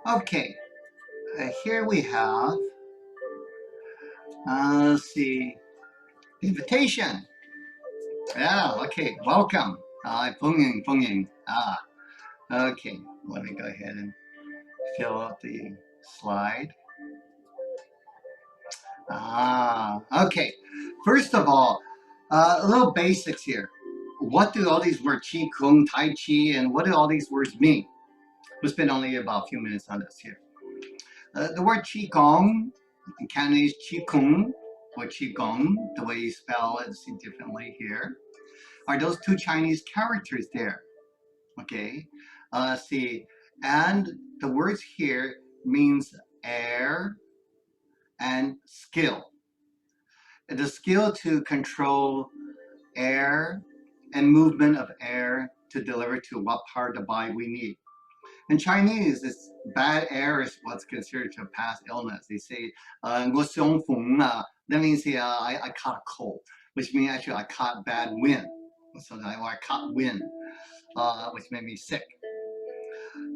Okay, here we have, let's see, invitation. Yeah, okay, welcome. Punging, punging. Okay, let me go ahead and fill out the slide. Okay. First of all, a little basics here. What do all these words Qigong Tai Chi and what do all these words mean? We'll spend only about a few minutes on this here. The word Qigong, in Cantonese Qigong or Qigong, the way you spell it is differently here, are those two Chinese characters there. Okay, see, and the words here means air and skill. The skill to control air and movement of air to deliver to what part of the body we need. In Chinese, it's bad air is what's considered to past illness. They say, 我伤风, that means I caught a cold, which means actually I caught bad wind. So I caught wind, which made me sick.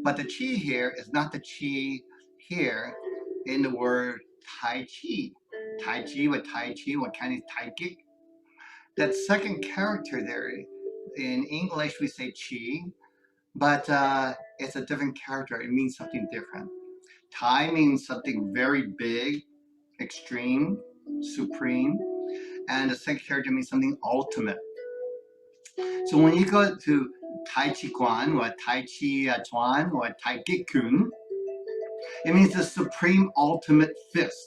But the qi here is not the qi here in the word Tai Chi. Tai Chi with Tai Chi, what kind of Tai Chi? That second character there, in English we say qi, but it's a different character. It means something different. Tai means something very big, extreme, supreme, and the second character means something ultimate. So when you go to Tai Chi Guan or Tai Chi Chuan or Tai Chi Kun, it means the supreme ultimate fist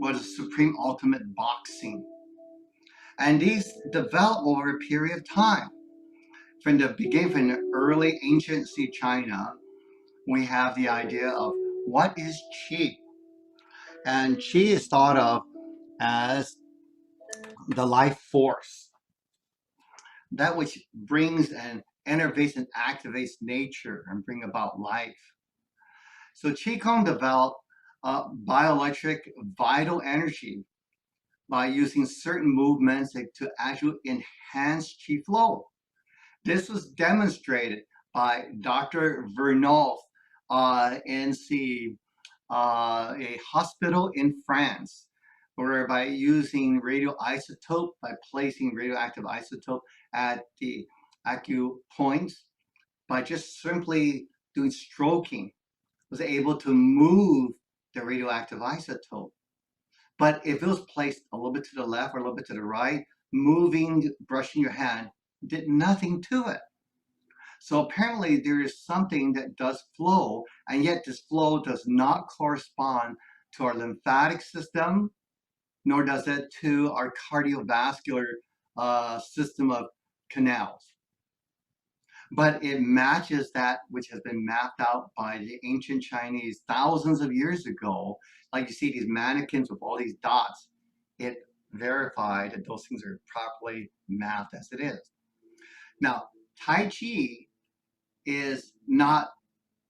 or the supreme ultimate boxing. And these develop over a period of time. From the beginning, from the early ancient China, we have the idea of what is qi. And qi is thought of as the life force, that which brings and enervates and activates nature and bring about life. So Qigong developed bioelectric vital energy by using certain movements to actually enhance qi flow. This was demonstrated by Dr. Vernolf in a hospital in France, where by using radioisotope, by placing radioactive isotope at the acupoints, by just simply doing stroking, was able to move the radioactive isotope. But if it was placed a little bit to the left or a little bit to the right, moving, brushing your hand, did nothing to it. So apparently there is something that does flow, and yet this flow does not correspond to our lymphatic system, nor does it to our cardiovascular system of canals. But it matches that which has been mapped out by the ancient Chinese thousands of years ago. Like you see these mannequins with all these dots, it verified that those things are properly mapped as it is. Now, Tai Chi is not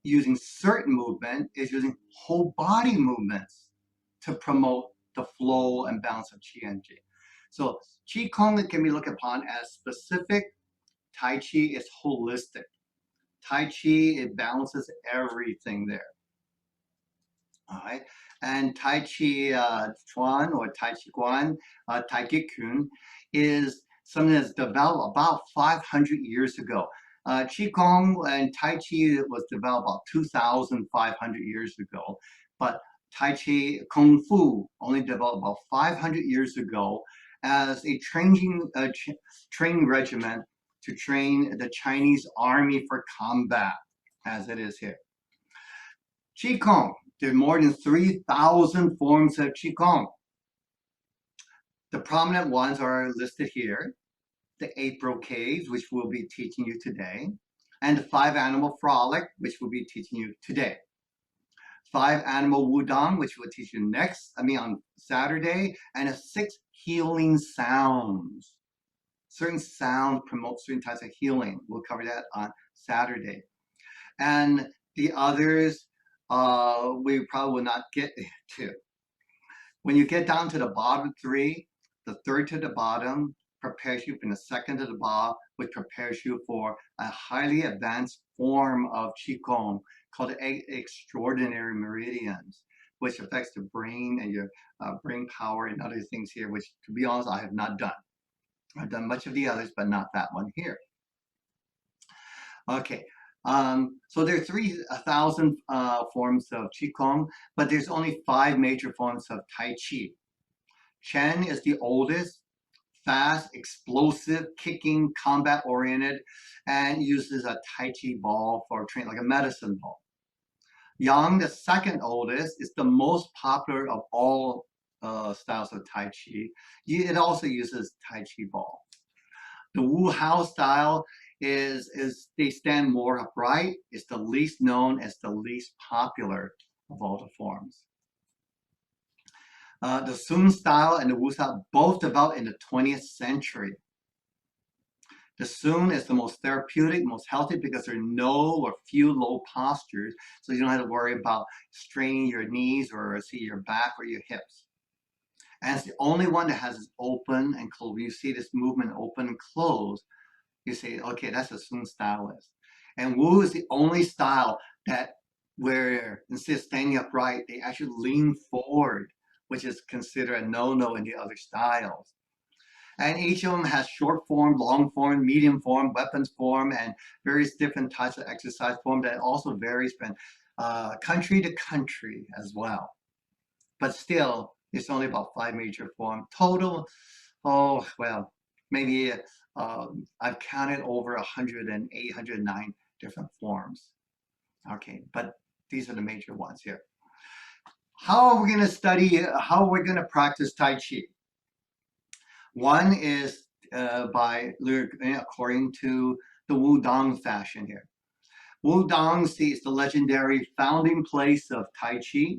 using certain movement, is using whole body movements to promote the flow and balance of qi and ji. So Qigong can be looked upon as specific. Tai Chi is holistic. Tai Chi, it balances everything there. All right. And Tai Chi Chuan or Tai Chi Guan, Tai Chi Kun is something that's developed about 500 years ago. Qigong and Tai Chi was developed about 2,500 years ago, but Tai Chi Kung Fu only developed about 500 years ago as a training regimen to train the Chinese army for combat, as it is here. Qigong, there are more than 3,000 forms of Qigong. The prominent ones are listed here. The 8 brocades, which we'll be teaching you today, and the 5 animal frolic, which we'll be teaching you today. 5 animal wudang, which we'll teach you on Saturday, and 6 healing sounds. Certain sounds promote certain types of healing. We'll cover that on Saturday. And the others, we probably will not get to. When you get down to the bottom 3, the third to the bottom prepares you from the second to the bottom, which prepares you for a highly advanced form of Qigong called extraordinary meridians, which affects the brain and your brain power and other things here, which, to be honest, I have not done. I've done much of the others, but not that one here. Okay, so there are 3,000 forms of Qigong, but there's only 5 major forms of Tai Chi. Chen is the oldest, fast, explosive, kicking, combat-oriented, and uses a Tai Chi ball for training, like a medicine ball. Yang, the second oldest, is the most popular of all styles of Tai Chi. It also uses Tai Chi ball. The Wu Hao style is they stand more upright. It's the least known, it's the least popular of all the forms. The Sun style and the Wu style both developed in the 20th century. The Sun is the most therapeutic, most healthy because there are no or few low postures, so you don't have to worry about straining your knees or see your back or your hips. And it's the only one that has this open and close. When you see this movement open and close, you say, okay, that's a Sun stylist. And Wu is the only style that where instead of standing upright, they actually lean forward, which is considered a no-no in the other styles. And each of them has short form, long form, medium form, weapons form, and various different types of exercise form that also varies from country to country as well. But still, it's only about 5 major forms. Total, oh, well, maybe I've counted over 108, 109 different forms. Okay, but these are the major ones here. How are we going to study, how are we going to practice Tai Chi? One is by according to the Wudang fashion here. Wudang is the legendary founding place of Tai Chi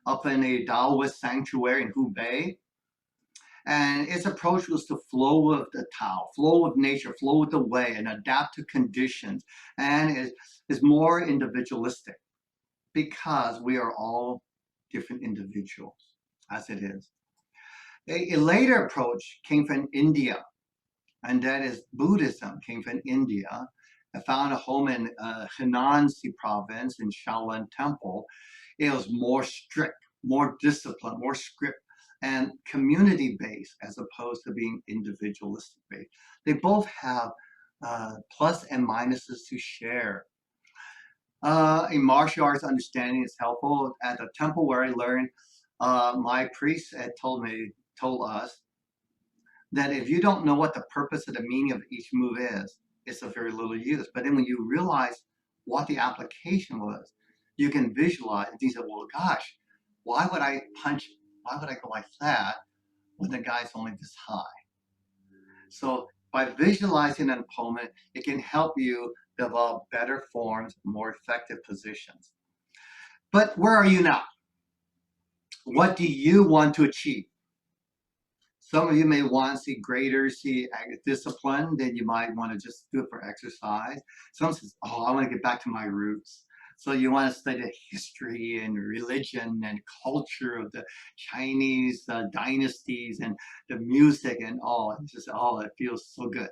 up in a Taoist sanctuary in Hubei. And its approach was to flow with the Tao, flow with nature, flow with the way, and adapt to conditions. And is more individualistic because we are all different individuals, as it is. A later approach came from India, and that is Buddhism came from India. It found a home in Henan province in Shaolin Temple. It was more strict, more disciplined, more script, and community-based as opposed to being individualistic-based. They both have plus and minuses to share. A martial arts understanding is helpful. At the temple where I learned, my priest had told us that if you don't know what the purpose of the meaning of each move is, it's of very little use. But then when you realize what the application was, you can visualize and you say, well, gosh, why would I punch? Why would I go like that when the guy's only this high? So by visualizing an opponent, it can help you develop better forms, more effective positions. But where are you now? What do you want to achieve? Some of you may want to see greater discipline, then you might want to just do it for exercise. Some says, oh, I want to get back to my roots. So you want to study the history and religion and culture of the Chinese dynasties and the music and all. It's just, oh, it feels so good.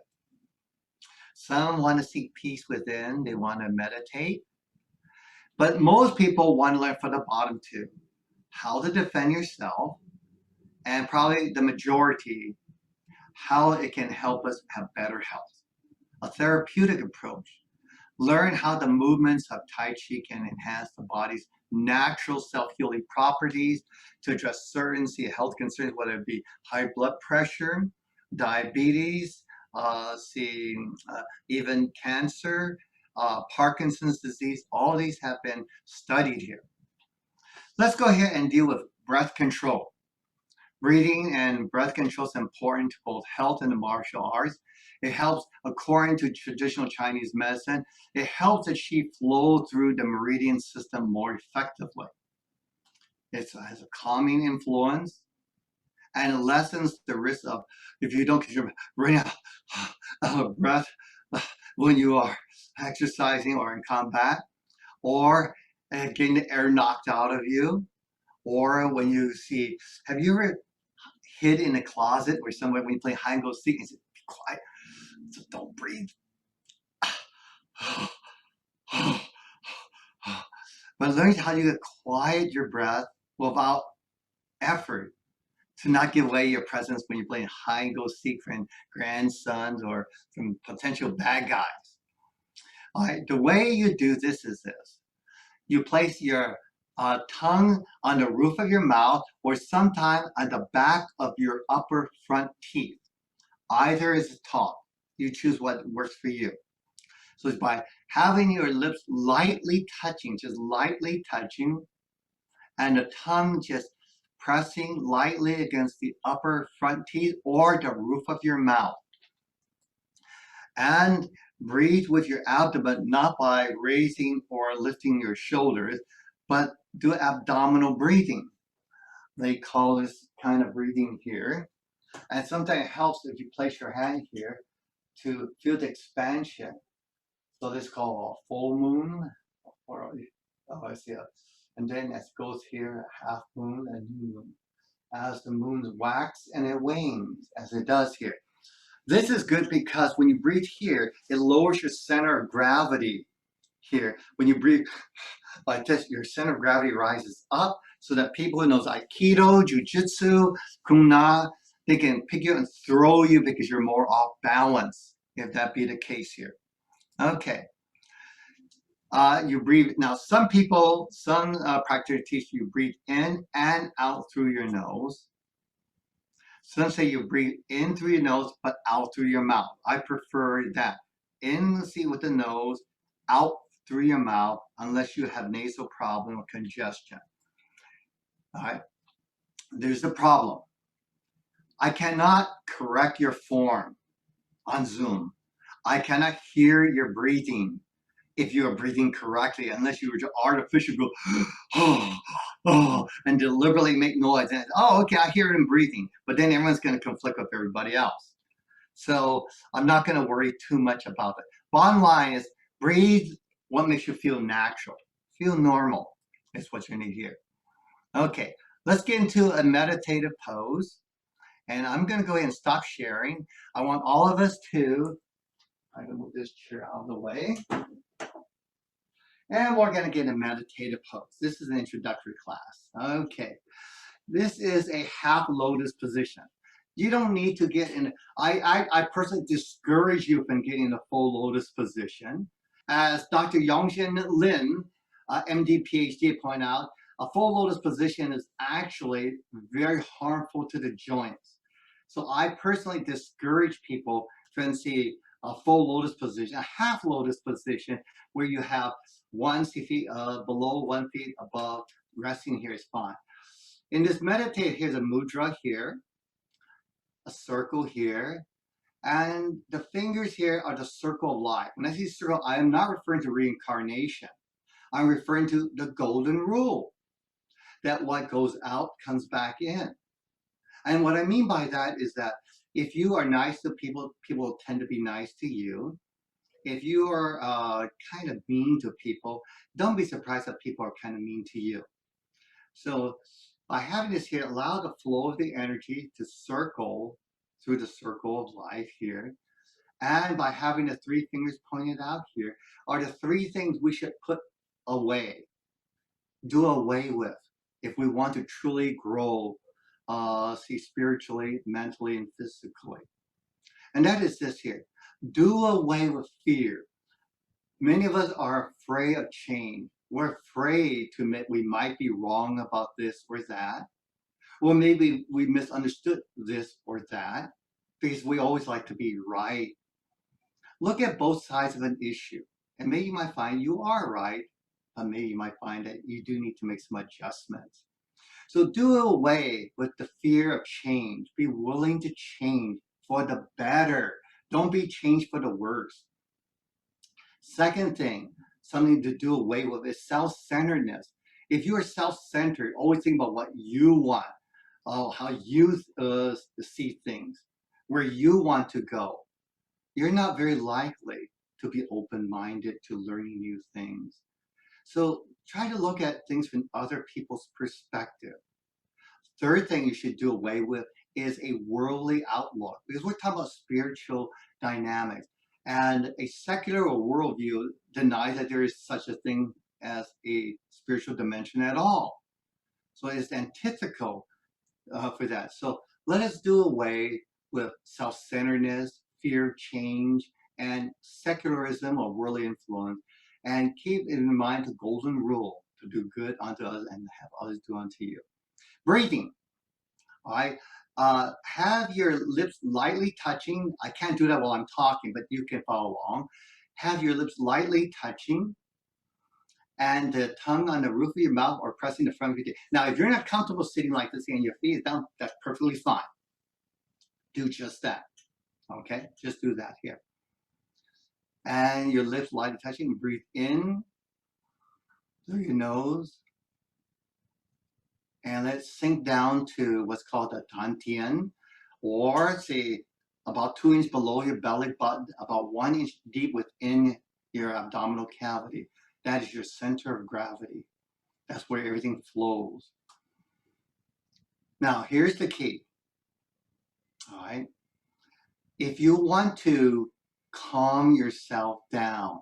Some want to seek peace within. They want to meditate. But most people want to learn from the bottom two. How to defend yourself, and probably the majority, how it can help us have better health. A therapeutic approach. Learn how the movements of Tai Chi can enhance the body's natural self-healing properties to address certain health concerns, whether it be high blood pressure, diabetes, even cancer, Parkinson's disease. All these have been studied here. Let's go ahead and deal with breath control. Breathing and breath control is important to both health and the martial arts. It helps, according to traditional Chinese medicine, it helps the qi flow through the meridian system more effectively. It has a calming influence, and it lessens the risk of, if you don't get your running out of breath when you are exercising or in combat, or getting the air knocked out of you, or when you see, have you ever hid in a closet where somewhere when you play hide and go seek and say, be quiet, so don't breathe. but learn how to quiet your breath without effort to not give away your presence when you're playing hide and go seek from grandsons or from potential bad guys. All right, the way you do this is this. You place your tongue on the roof of your mouth or sometimes on the back of your upper front teeth. Either is taught. You choose what works for you. So it's by having your lips lightly touching, just lightly touching, and the tongue just pressing lightly against the upper front teeth or the roof of your mouth. And breathe with your abdomen, not by raising or lifting your shoulders, but do abdominal breathing. They call this kind of breathing here. And sometimes it helps if you place your hand here to feel the expansion. So this is called a full moon, or I see it. And then it goes here, half moon and new moon. As the moon wax and it wanes, as it does here. This is good because when you breathe here, it lowers your center of gravity here. When you breathe like this, your center of gravity rises up so that people who knows Aikido, Jiu-Jitsu, Kung Na, they can pick you and throw you because you're more off balance, if that be the case here. Okay. You breathe. Now, some people, some practitioners teach you breathe in and out through your nose. Some say you breathe in through your nose, but out through your mouth. I prefer that. In, see, with the nose, out through your mouth, unless you have nasal problem or congestion. All right. There's the problem. I cannot correct your form on Zoom. I cannot hear your breathing if you are breathing correctly, unless you were to artificially go, oh, oh, and deliberately make noise. And, oh, okay, I hear him breathing. But then everyone's going to conflict with everybody else. So I'm not going to worry too much about it. Bottom line is breathe what makes you feel natural. Feel normal is what you need here. Okay, let's get into a meditative pose. And I'm going to go ahead and stop sharing. I want all of us to, I'm going to move this chair out of the way. And we're going to get a meditative pose. This is an introductory class. Okay. This is a half lotus position. You don't need to get in. I personally discourage you from getting the full lotus position. As Dr. Yongxian Lin, MD, PhD, point out, a full lotus position is actually very harmful to the joints. So I personally discourage people from see a full lotus position, a half lotus position, where you have 1 feet below, 1 feet above, resting here is fine. In this meditate, here's a mudra here, a circle here, and the fingers here are the circle of life. When I say circle, I am not referring to reincarnation. I'm referring to the golden rule, that what goes out comes back in. And what I mean by that is that if you are nice to people, people tend to be nice to you. If you are kind of mean to people, don't be surprised that people are kind of mean to you. So by having this here, allow the flow of the energy to circle through the circle of life here. And by having the 3 fingers pointed out here are the 3 things we should put away, do away with, if we want to truly grow, see spiritually, mentally, and physically. And that is this here. Do away with fear. Many of us are afraid of change. We're afraid to admit we might be wrong about this or that. Or maybe we misunderstood this or that, because we always like to be right. Look at both sides of an issue. And maybe you might find you are right, but maybe you might find that you do need to make some adjustments. So do away with the fear of change. Be willing to change for the better. Don't be changed for the worse. Second thing, something to do away with is self-centeredness. If you are self-centered, always think about what you want, how you see things, where you want to go. You're not very likely to be open-minded to learning new things. So try to look at things from other people's perspective. Third thing you should do away with is a worldly outlook, because we're talking about spiritual dynamics. And a secular or worldview denies that there is such a thing as a spiritual dimension at all. So it's antithetical for that. So let us do away with self-centeredness, fear of change, and secularism or worldly influence, and keep in mind the golden rule to do good unto others and have others do unto you. Breathing, all right? Have your lips lightly touching. I can't do that while I'm talking, but you can follow along. Have your lips lightly touching and the tongue on the roof of your mouth or pressing the front of your teeth. Now, if you're not comfortable sitting like this and your feet is down, that's perfectly fine. Do just that. Okay, just do that here. And your lips lightly touching. Breathe in through your nose. And let it sink down to what's called a dantian, or say about 2 inches below your belly button, about 1 inch deep within your abdominal cavity. That is your center of gravity. That's where everything flows. Now, here's the key. All right. If you want to calm yourself down,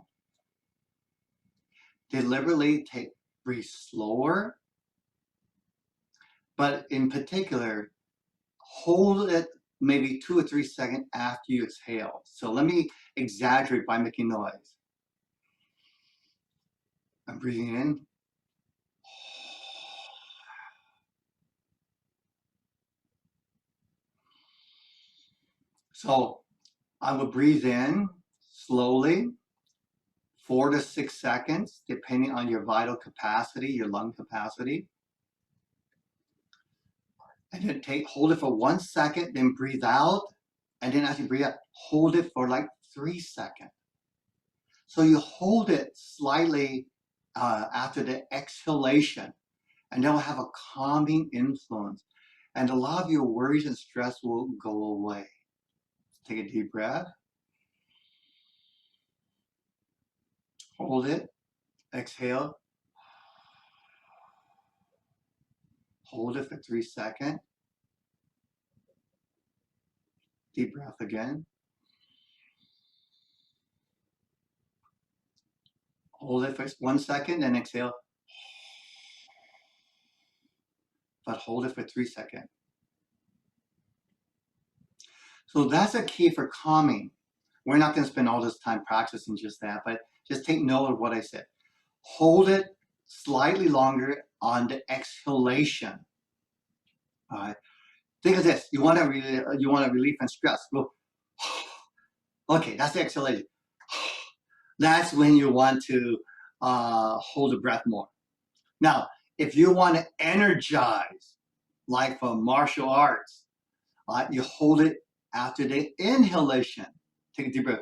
deliberately breathe slower, but in particular, hold it maybe 2 or 3 seconds after you exhale. So let me exaggerate by making noise. I'm breathing in. So I would breathe in slowly, 4 to 6 seconds, depending on your vital capacity, your lung capacity. And then hold it for 1 second, then breathe out. And then as you breathe out, hold it for like 3 seconds. So you hold it slightly after the exhalation, and that will have a calming influence. And a lot of your worries and stress will go away. Take a deep breath. Hold it. Exhale. Hold it for 3 seconds. Deep breath again. Hold it for 1 second and exhale. But hold it for 3 seconds. So that's a key for calming. We're not going to spend all this time practicing just that, but just take note of what I said. Hold it slightly longer on the exhalation. All right. Think of this. You want a relief and stress. Go. Okay, that's the exhalation. That's when you want to hold the breath more. Now, if you want to energize, like for martial arts, you hold it after the inhalation. Take a deep breath.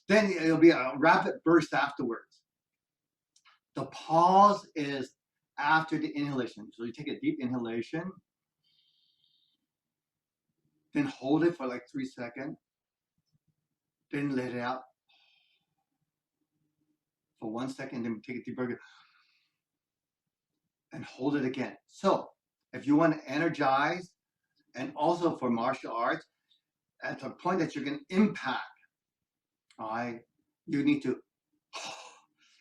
Then it'll be a rapid burst afterwards. The pause is after the inhalation. So you take a deep inhalation, then hold it for like 3 seconds, then let it out for 1 second, then take a deep breath and hold it again. So if you want to energize, and also for martial arts, at the point that you're going to impact, all right, you need to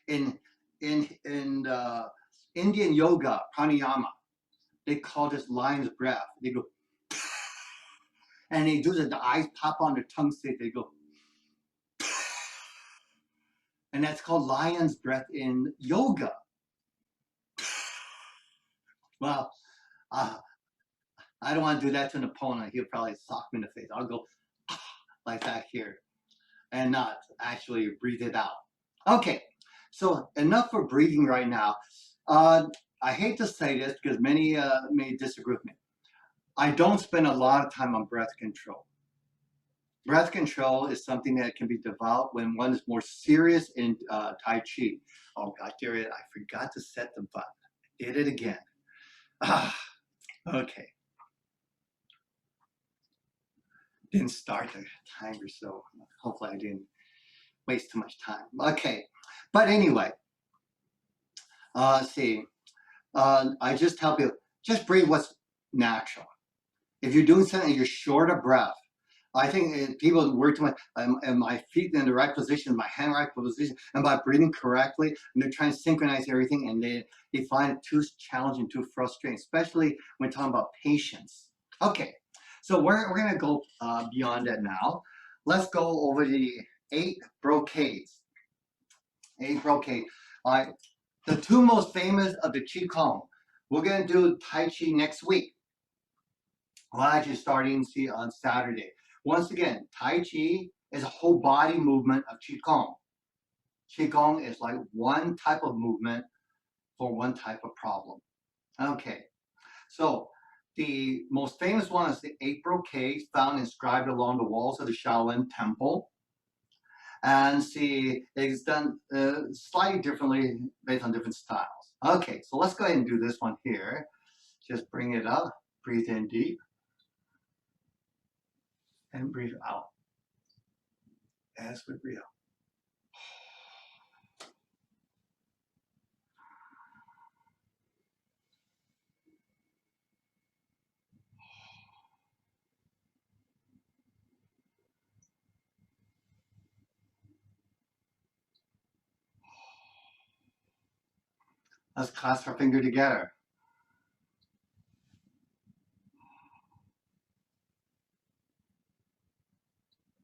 in Indian yoga pranayama, they call this lion's breath. They go and they do the eyes pop on their tongue stick. They go, and that's called lion's breath in yoga. Well, I don't want to do that to an opponent. He'll probably sock me in the face. I'll go like that here and not actually breathe it out. Okay, so enough for breathing right now. I hate to say this because many may disagree with me. I don't spend a lot of time on breath control. Breath control is something that can be developed when one is more serious in Tai Chi. Oh God, dear it, I forgot to set the button. I did it again. Okay. Didn't start the timer, so hopefully I didn't waste too much time. Okay, but anyway, see, I just tell people, just breathe what's natural. If you're doing something, you're short of breath, I think people work too much. And my feet in the right position, my hand right position, and by breathing correctly, and they're trying to synchronize everything, and they find it too challenging, too frustrating, especially when talking about patience. Okay, so we're gonna go beyond that now. Let's go over the 8 brocades. 8 brocade. All right, the 2 most famous of the Qigong. We're gonna do Tai Chi next week. Well, actually starting see on Saturday. Once again, Tai Chi is a whole body movement of Qigong. Qigong is like one type of movement for one type of problem. Okay, so the most famous one is the 8 brocades found inscribed along the walls of the Shaolin Temple. And see, it's done slightly differently based on different styles. Okay, so let's go ahead and do this one here. Just bring it up, breathe in deep, and breathe out as we breathe out. Let's clasp our finger together.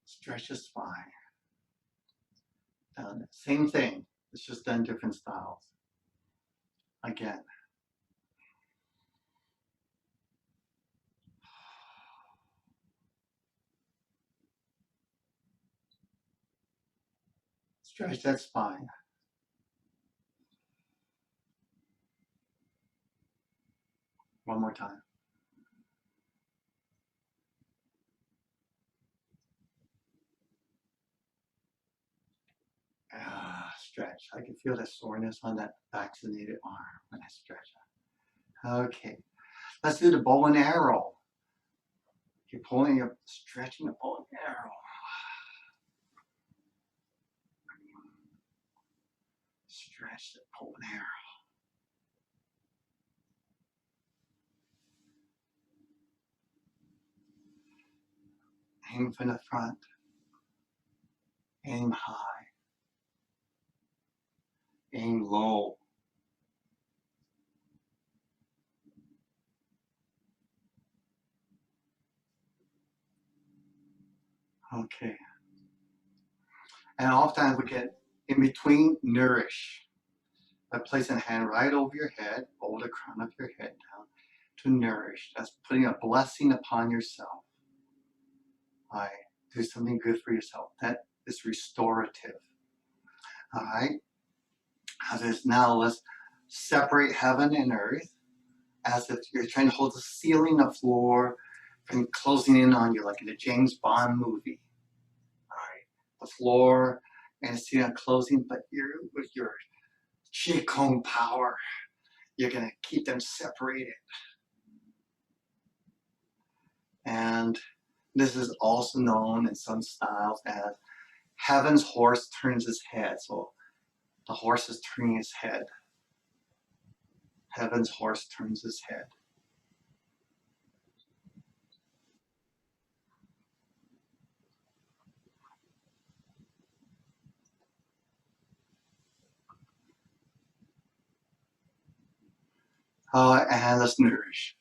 Stretch the spine. Same thing. It's just done different styles. Again. Stretch that spine. One more time. Stretch. I can feel the soreness on that vaccinated arm when I stretch it. Okay. Let's do the bow and arrow. You're pulling, you're stretching the bow and arrow. Stretch the bow and arrow. Aim from the front. Aim high. Aim low. Okay. And oftentimes we get in between nourish by placing a hand right over your head, over the crown of your head down to nourish. That's putting a blessing upon yourself. All right. Do something good for yourself. That is restorative. All right. Now let's separate heaven and earth as if you're trying to hold the ceiling, the floor, and closing in on you like in a James Bond movie. All right. The floor and the ceiling closing, but with your Qigong power, you're going to keep them separated. And this is also known in some styles as heaven's horse turns his head. So the horse is turning his head. Heaven's horse turns his head. And let's nourish.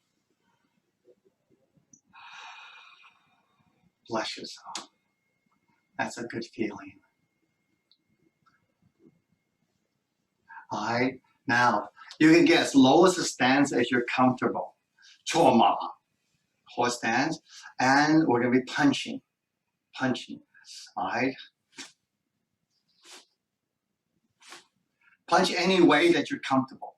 Bless yourself. That's a good feeling. All right. Now, you can get as low as a stance as you're comfortable. Choma, horse stance. And we're going to be punching. Punching. All right. Punch any way that you're comfortable.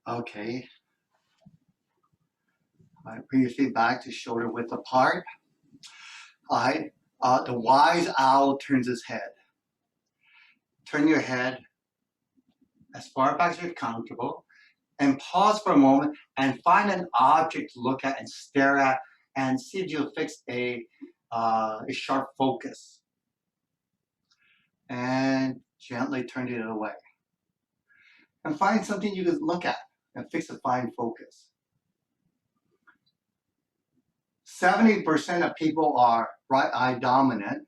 Okay. All right, bring your feet back to shoulder width apart. All right. The wise owl turns his head. Turn your head as far back as you're comfortable and pause for a moment and find an object to look at and stare at and see if you'll fix a sharp focus. And gently turn it away. And find something you can look at and fix a fine focus. 70% of people are right eye dominant,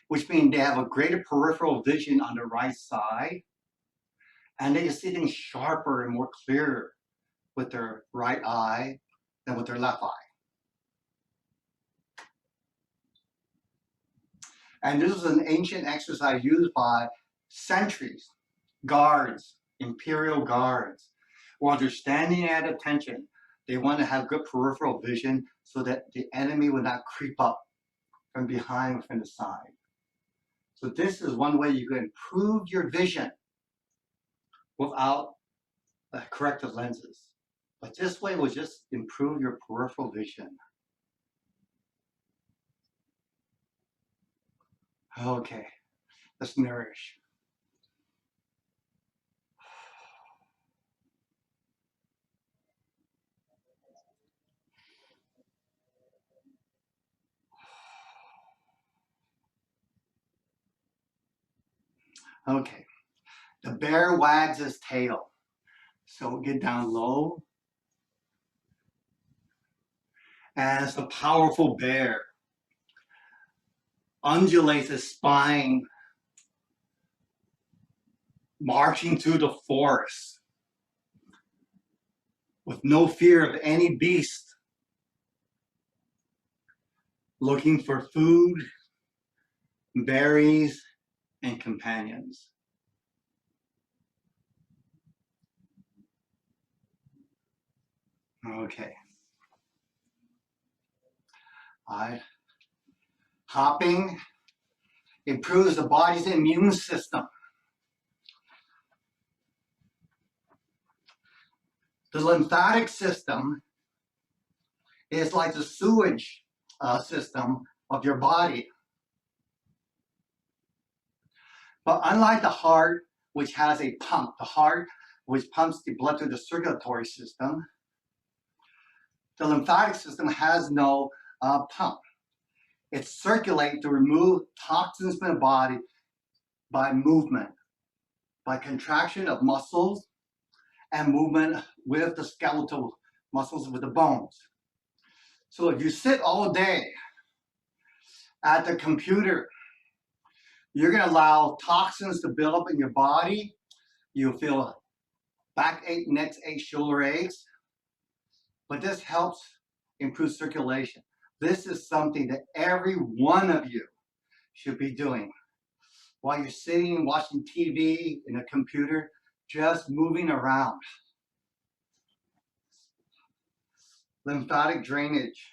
which means they have a greater peripheral vision on the right side, and they can see things sharper and more clear with their right eye than with their left eye. And this is an ancient exercise used by sentries, guards, imperial guards. While they're standing at attention, they want to have good peripheral vision so that the enemy will not creep up from behind or from the side. So this is one way you can improve your vision without corrective lenses. But this way will just improve your peripheral vision. Okay, let's nourish. Okay, the bear wags his tail. So get down low. As the powerful bear undulates his spine, marching through the forest with no fear of any beast, looking for food, berries, and companions. Okay. Hopping improves the body's immune system. The lymphatic system is like the sewage system of your body. But unlike the heart, which has a pump, the heart, which pumps the blood through the circulatory system, the lymphatic system has no pump. It circulates to remove toxins from the body by movement, by contraction of muscles and movement with the skeletal muscles with the bones. So if you sit all day at the computer, you're going to allow toxins to build up in your body. You'll feel backache, neck ache, shoulder aches. But this helps improve circulation. This is something that every one of you should be doing. While you're sitting, watching TV, in a computer, just moving around. Lymphatic drainage.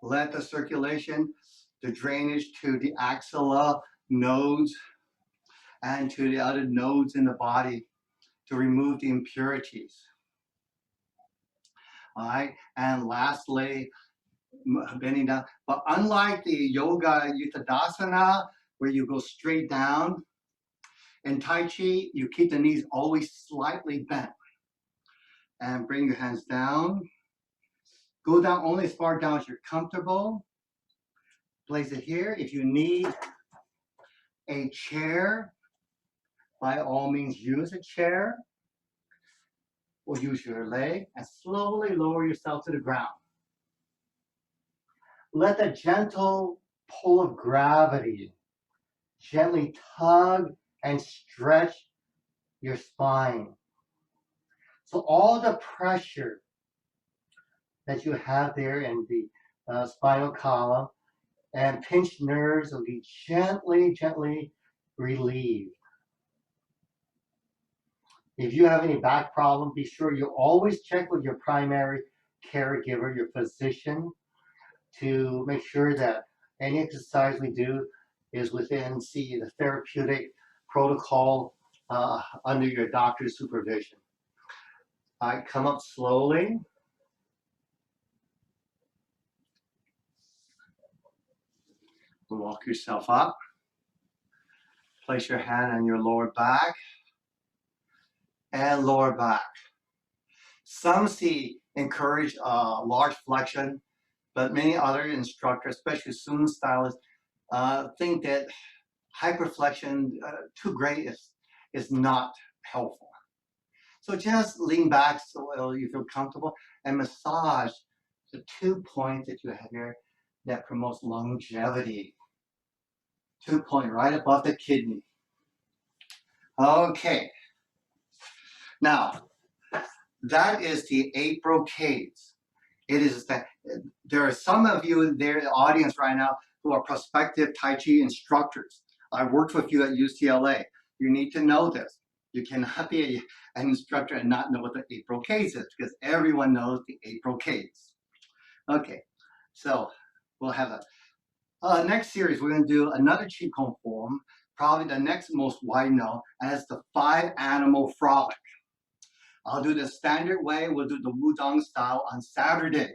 Let the circulation, the drainage to the axilla nodes and to the other nodes in the body to remove the impurities. All right, and lastly, bending down. But unlike the yoga uttanasana, where you go straight down, in Tai Chi, you keep the knees always slightly bent. And bring your hands down. Go down only as far down as you're comfortable. Place it here. If you need a chair, by all means use a chair. Or use your leg and slowly lower yourself to the ground. Let the gentle pull of gravity gently tug and stretch your spine. So all the pressure that you have there in the spinal column and pinched nerves will be gently, gently relieved. If you have any back problem, be sure you always check with your primary caregiver, your physician, to make sure that any exercise we do is within the therapeutic protocol under your doctor's supervision. All right, come up slowly. Walk yourself up. Place your hand on your lower back and lower back. Some encourage large flexion, but many other instructors, especially Sun stylists, think that hyperflexion too great is not helpful. So just lean back so you feel comfortable and massage the 2 points that you have here that promotes longevity. 2 point right above the kidney. Okay. Now, that is the 8 brocades. It is that there are some of you there in the audience right now who are prospective Tai Chi instructors. I worked with you at UCLA. You need to know this. You cannot be an instructor and not know what the 8 brocades is, because everyone knows the 8 brocades. Okay, so we'll have a next series. We're going to do another Qigong form, probably the next most wide known as the 5 animal frolic. I'll do the standard way. We'll do the Wudang style on Saturday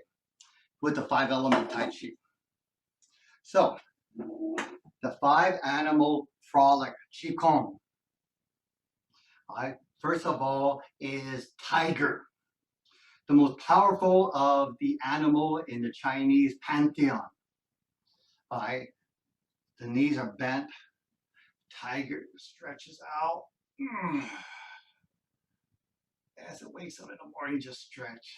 with the 5 element Tai Chi. So, the 5 animal frolic Qigong. All right. First of all is tiger, the most powerful of the animal in the Chinese pantheon. All right. The knees are bent. Tiger stretches out. As it wakes up in the morning, just stretch.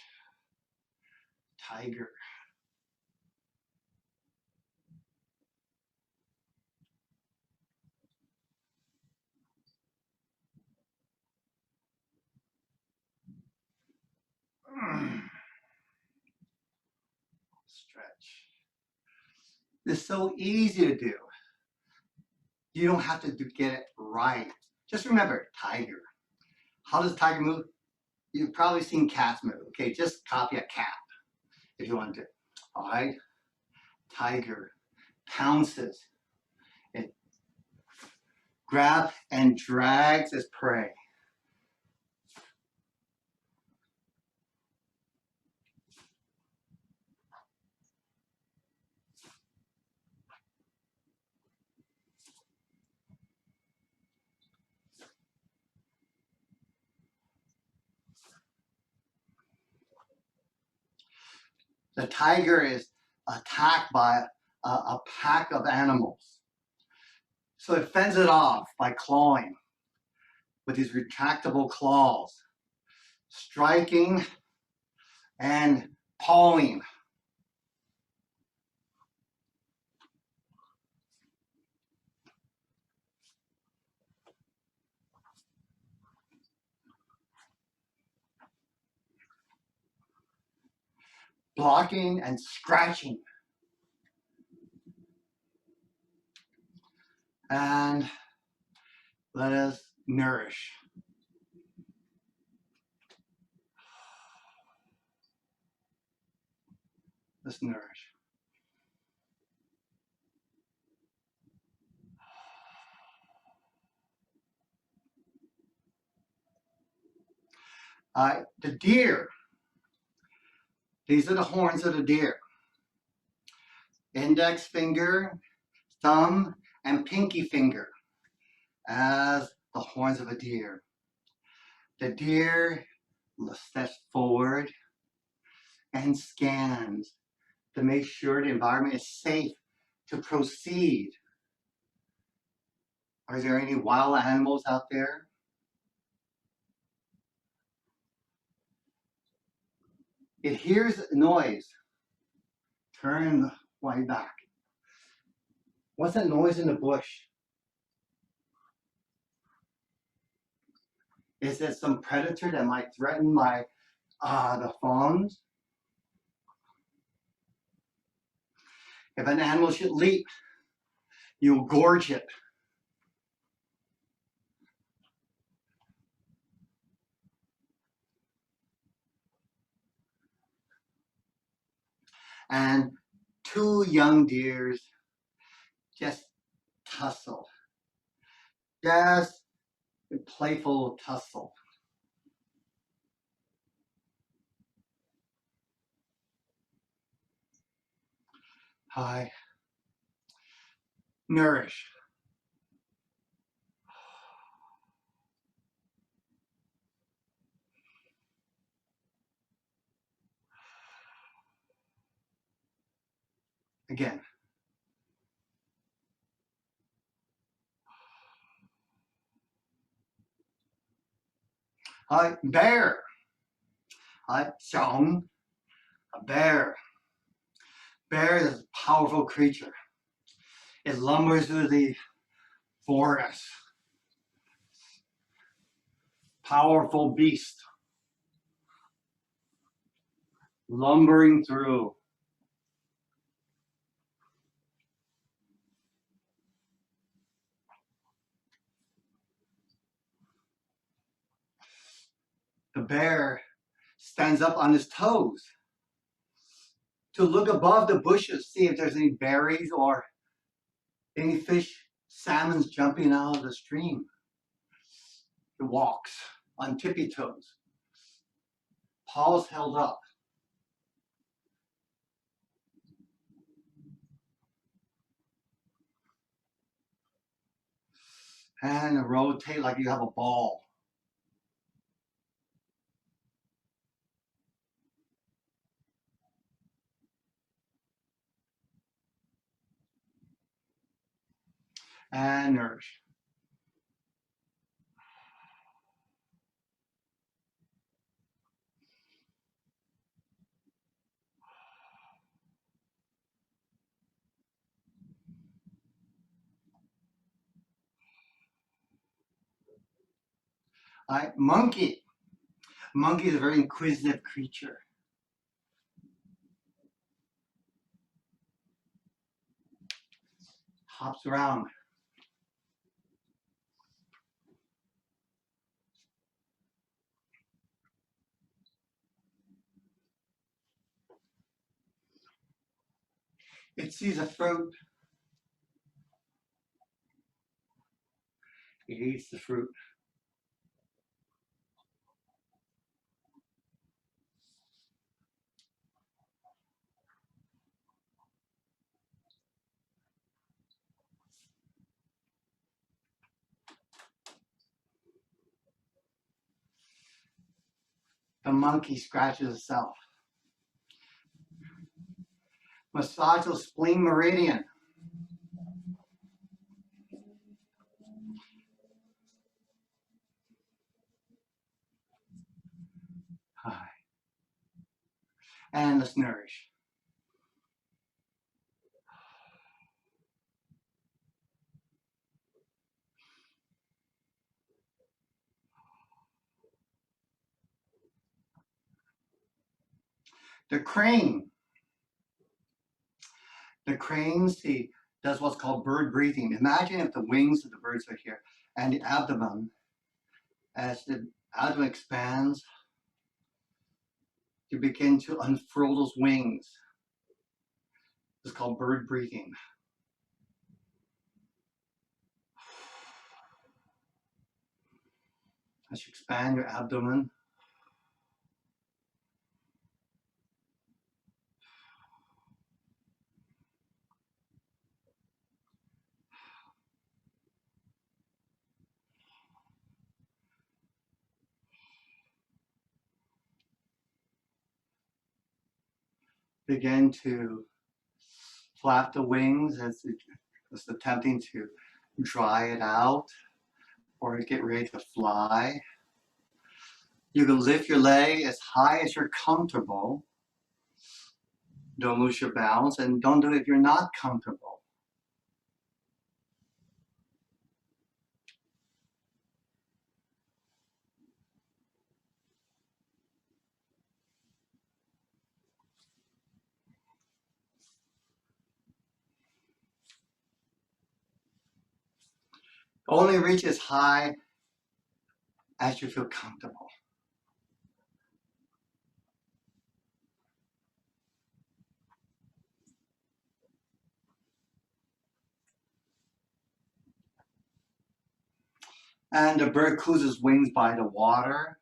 Tiger. Stretch. It's so easy to do. You don't have to get it right. Just remember, tiger. How does tiger move? You've probably seen cats move. Okay, just copy a cat if you want to. All right, tiger pounces. It grabs and drags its prey. The tiger is attacked by a pack of animals. So it fends it off by clawing with these retractable claws, striking and pawing. Blocking and scratching. And let us nourish. Let's nourish. The deer. These are the horns of the deer. Index finger, thumb, and pinky finger as the horns of a deer. The deer steps forward and scans to make sure the environment is safe to proceed. Are there any wild animals out there? It hears noise. Turn way back. What's that noise in the bush? Is it some predator that might threaten the fawns? If an animal should leap, you'll gorge it. And 2 young deers just tussle. Just a playful tussle. Hi. Nourish. Again. Hi. Bear. Hi. Jang. A bear. Bear is a powerful creature. It lumbers through the forest. Powerful beast. Lumbering through. The bear stands up on his toes to look above the bushes, see if there's any berries or any fish, salmon's jumping out of the stream. It walks on tippy toes, paws held up. And rotate like you have a ball. And nourish. All right, monkey. Monkey is a very inquisitive creature. Hops around. It sees a fruit. It eats the fruit. The monkey scratches itself. Massage the spleen meridian. Hi. And let's nourish. The crane. The crane does what's called bird breathing. Imagine if the wings of the birds are here and the abdomen, as the abdomen expands, you begin to unfurl those wings. It's called bird breathing. As you expand your abdomen, begin to flap the wings as it's attempting to dry it out or get ready to fly. You can lift your leg as high as you're comfortable. Don't lose your balance, and don't do it if you're not comfortable. Only reach as high as you feel comfortable. And the bird cools its wings by the water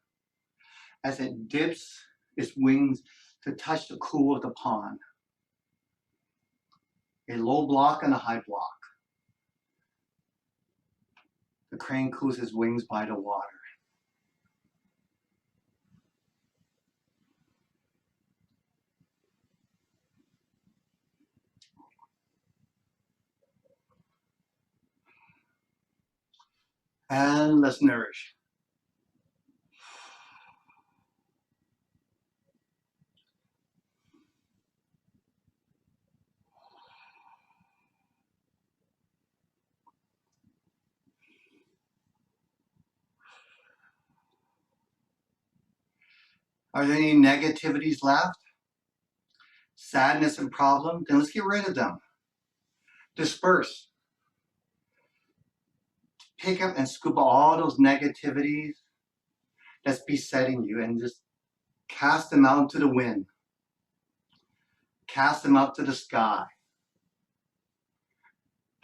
as it dips its wings to touch the cool of the pond. A low block and a high block. The crane cools its wings by the water. And let's nourish. Are there any negativities left? Sadness and problem? Then let's get rid of them. Disperse. Pick up and scoop all those negativities that's besetting you and just cast them out into the wind. Cast them up to the sky.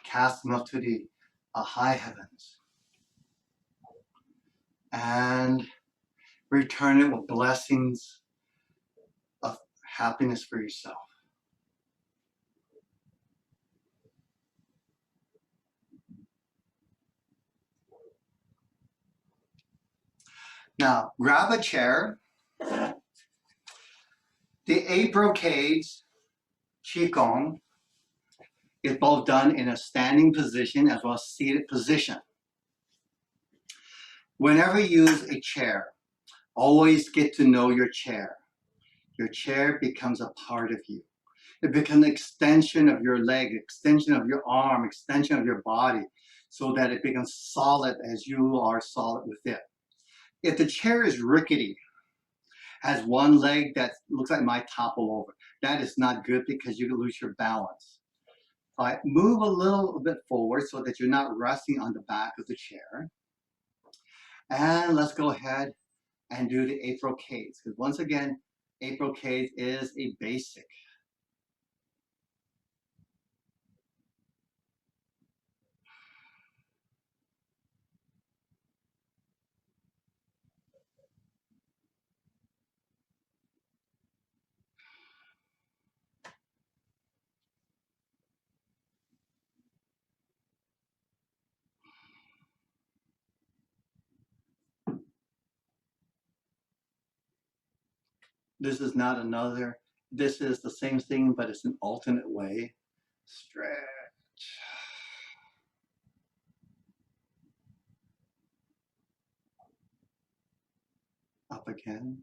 Cast them up to the high heavens. And return it with blessings of happiness for yourself. Now, grab a chair. The 8 brocades, Qigong, is both done in a standing position as well as seated position. Whenever you use a chair, always get to know your chair. Your chair becomes a part of you. It becomes an extension of your leg, extension of your arm, extension of your body, so that it becomes solid as you are solid with it. If the chair is rickety, has one leg that looks like it might topple over, that is not good because you can lose your balance. Move a little bit forward so that you're not resting on the back of the chair. And let's go ahead and do the 8 brocades, because once again, 8 brocades is a basic. This is not another, this is the same thing, but it's an alternate way. Stretch. Up again.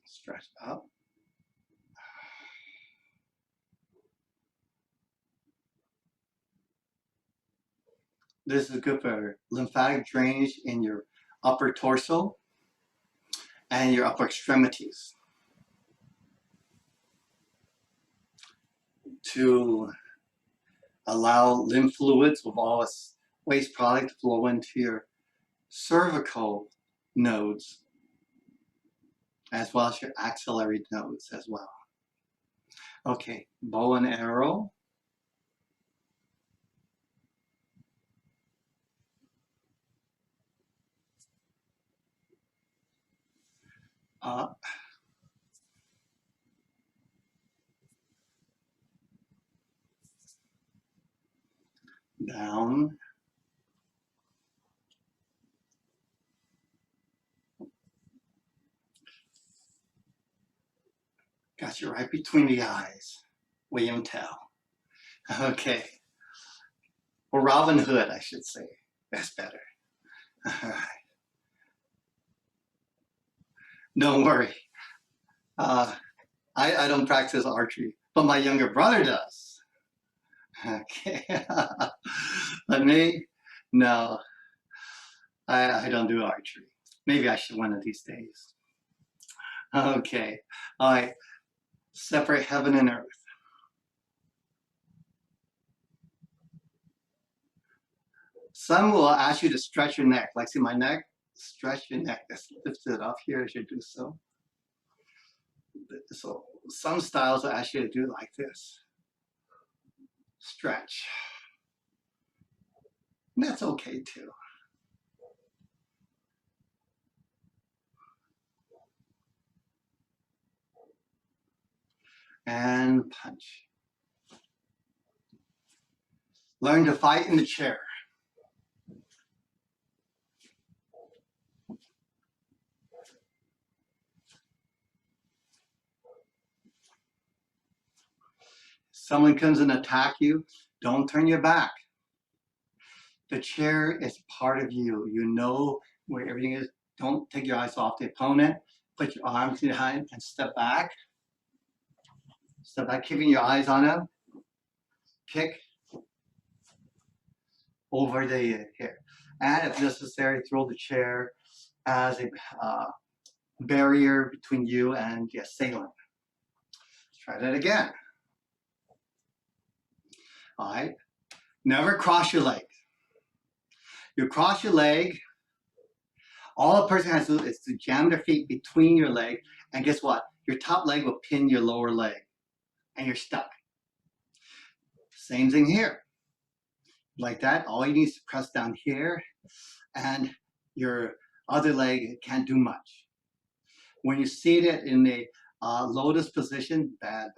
Stretch up. This is good for lymphatic drainage in your upper torso and your upper extremities. To allow lymph fluids with all its waste product to flow into your cervical nodes, as well as your axillary nodes as well. Okay, bow and arrow. Up. Down. Got you right between the eyes. William Tell. Okay. Or Robin Hood, I should say. That's better. All right. Don't worry. I don't practice archery, but my younger brother does. Okay. But me, no. I don't do archery. Maybe I should one of these days. Okay. All right. Separate heaven and earth. Some will ask you to stretch your neck. Like, see my neck? Stretch your neck. Just lift it up here as you do so. So some styles will ask you to do like this. Stretch. And that's okay too. And punch. Learn to fight in the chair. Someone comes and attack you, don't turn your back. The chair is part of you. You know where everything is. Don't take your eyes off the opponent. Put your arms behind and step back. Step back, keeping your eyes on him. Kick over the here. And if necessary, throw the chair as a barrier between you and the assailant. Try that again. All right. Never cross your leg. You cross your leg. All a person has to do is to jam their feet between your leg, and guess what? Your top leg will pin your lower leg, and you're stuck. Same thing here. Like that, all you need is to press down here, and your other leg can't do much. When you see it in the lotus position, bad.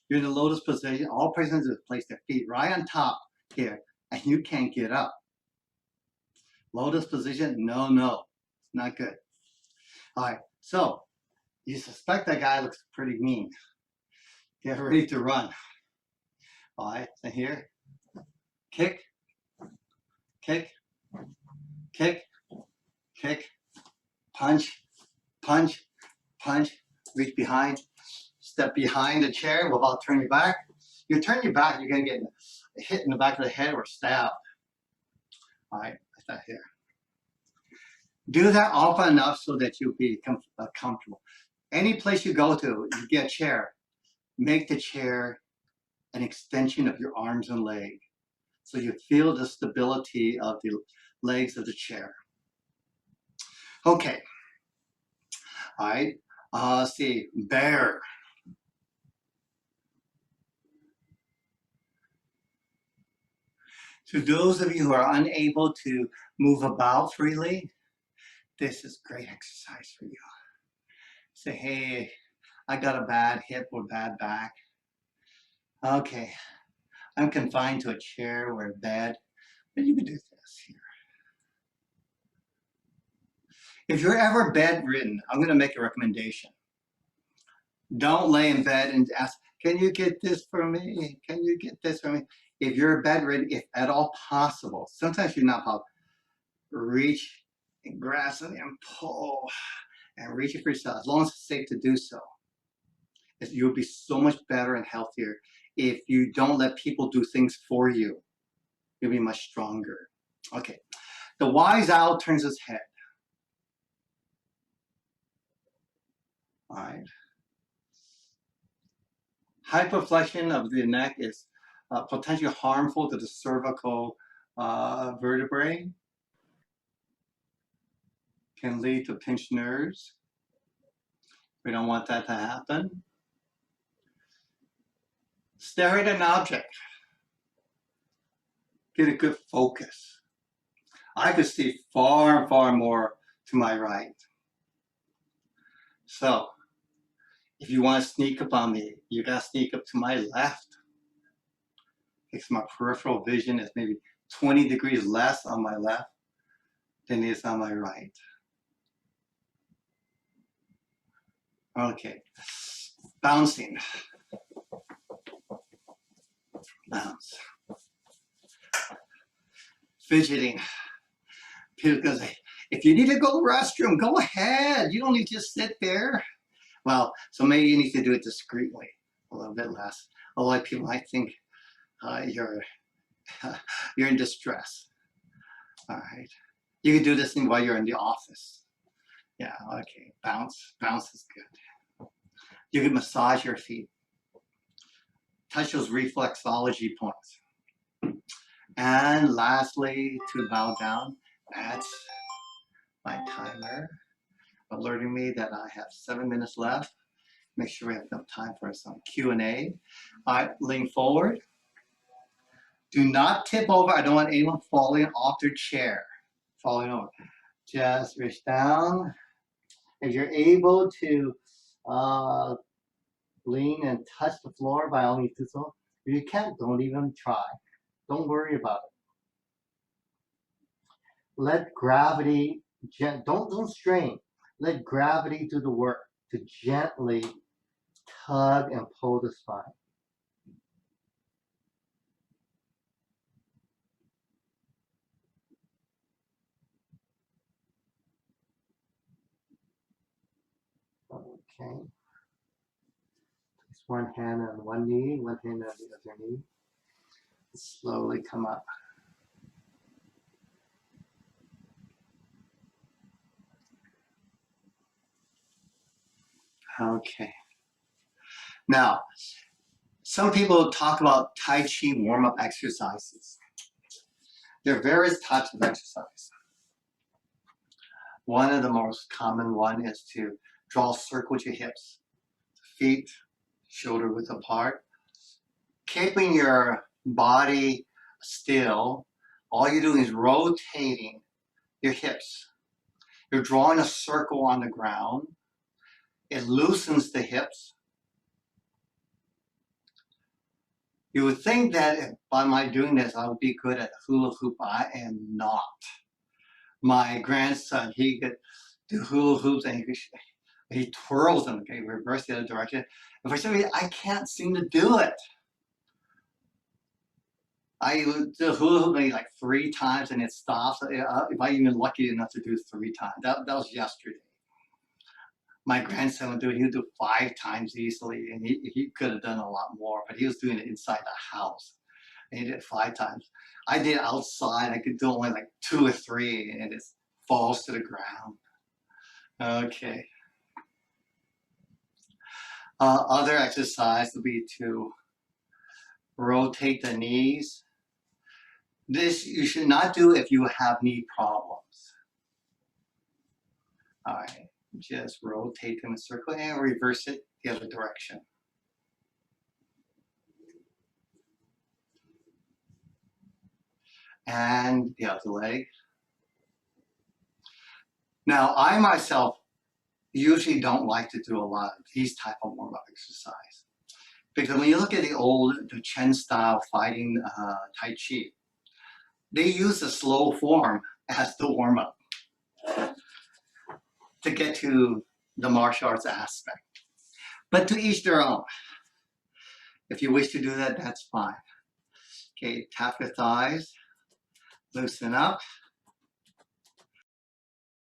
You're in the lotus position, all persons is place their feet right on top here, and you can't get up. Lotus position, no, it's not good. All right, so you suspect that guy looks pretty mean. Get ready to run. All right, so here, kick, kick, kick, kick, punch, punch, punch, reach behind, step behind the chair without turning your back. You turn your back, you're gonna get hit in the back of the head or stabbed. All right, like that here. Do that often enough so that you'll be comfortable. Any place you go to, you get a chair, make the chair an extension of your arms and leg. So you feel the stability of the legs of the chair. Okay. All right. Let's see. Bear. To those of you who are unable to move about freely, this is great exercise for you. Say, hey, I got a bad hip or bad back. Okay, I'm confined to a chair or a bed, but you can do this here. If you're ever bedridden, I'm going to make a recommendation. Don't lay in bed and ask, can you get this for me? Can you get this for me? If you're bedridden, if at all possible, sometimes you're not possible, reach and grasp it and pull and reach it for yourself, as long as it's safe to do so. You'll be so much better and healthier if you don't let people do things for you. You'll be much stronger. Okay, the wise owl turns his head. All right. Hyperflexion of the neck is potentially harmful to the cervical vertebrae. Can lead to pinched nerves. We don't want that to happen. Stare at an object. Get a good focus. I could see far more to my right. So, if you want to sneak up on me, you got to sneak up to my left. Because my peripheral vision is maybe 20 degrees less on my left than it is on my right. Okay, bouncing. Bounce. Fidgeting. People say, if you need to go to the restroom, go ahead. You don't need to just sit there. Well, so maybe you need to do it discreetly, a little bit less. A lot of people might think you're in distress. All right. You can do this thing while you're in the office. Yeah, okay. Bounce. Bounce is good. You can massage your feet. Touch those reflexology points. And lastly, to bow down, that's my timer alerting me that I have 7 minutes left. Make sure we have enough time for some Q&A. All right, lean forward. Do not tip over. I don't want anyone falling off their chair. Falling over. Just reach down. If you're able to lean and touch the floor, by all means do so. If you can't, don't even try. Don't worry about it. Let gravity, don't strain. Let gravity do the work to gently tug and pull the spine. Okay. Place one hand on one knee, one hand on the other knee. Slowly come up. Okay. Now, some people talk about Tai Chi warm-up exercises. There are various types of exercise. One of the most common one is to draw a circle with your hips, feet shoulder width apart, keeping your body still. All you're doing is rotating your hips. You're drawing a circle on the ground. It loosens the hips. You would think that if by my doing this, I would be good at hula hoop. I am not. My grandson, he could do hula hoops and he twirls them, okay, reverse the other direction. And for some reason, I can't seem to do it. I do hula hoop maybe like 3 times and it stops. If I even lucky enough to do 3 times, that was yesterday. My grandson would do it. He would do 5 times easily, and he could have done a lot more, but he was doing it inside the house. And he did it 5 times. I did it outside. I could do only like 2 or 3, and it just falls to the ground. Okay. Other exercise would be to rotate the knees. This you should not do if you have knee problems. All right, just rotate them in a circle and reverse it the other direction. And the other leg. Now, I myself usually don't like to do a lot of these type of warm-up exercise. Because when you look at the Chen style fighting Tai Chi, they use the slow form as the warm-up to get to the martial arts aspect. But to each their own. If you wish to do that, that's fine. Okay, tap your thighs, loosen up.